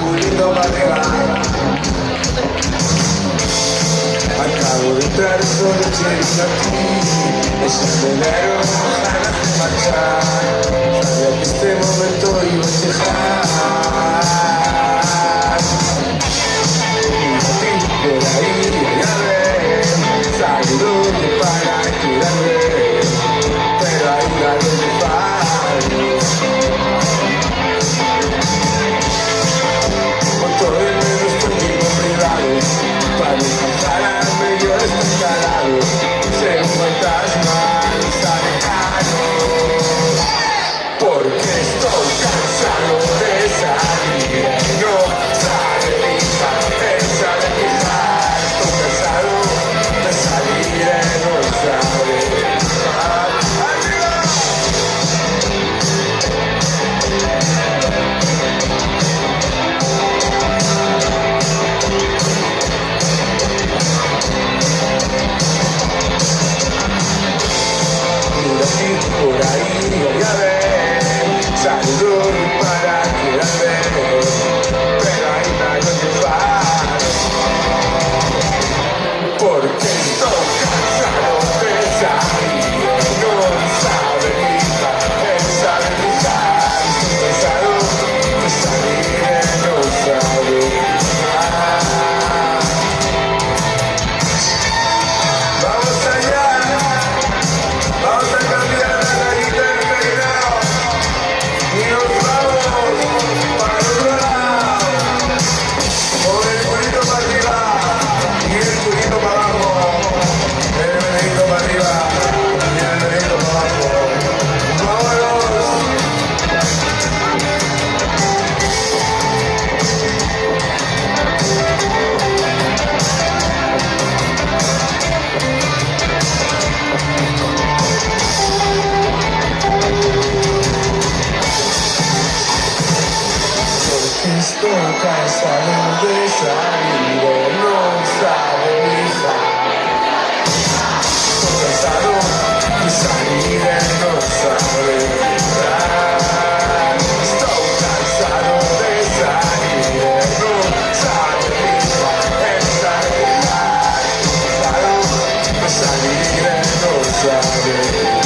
culito para arriba. Acabo de entrar y solo quiero aquí. Es el enero, ganas de marchar. Sabía que este momento iba a llegar. Por ahí, ya ven, saludos para curarme. Pero hay nadie de fallo. Con todo el menos conmigo privado. Para descansar al medio de este escalado. Ser un fantasma no sale caro. Porque estoy cansado de salir. No sale mi cabeza de fijar. Estoy cansado de salir y no sabe. Por ahí, ya ven, saludos para curarme, pero hay nada que faro, porque estoy cansado de salir, no sabe ni pensar en dejar, estoy cansado de salir, no sabe. Vamos allá. Vamos a cambiar la rayita del peinado y nos vamos para el otro lado. Con el culito para arriba y el culito para abajo. El menito para arriba y el menito para abajo. ¡Vámonos! Estoy cansado de salir, no sabe mi hija. Estoy cansado de salir, no sabe mirar. Estoy cansado de salir, no sabe mi hija. Pensar en mirar. Estoy cansado de salir, no sabe.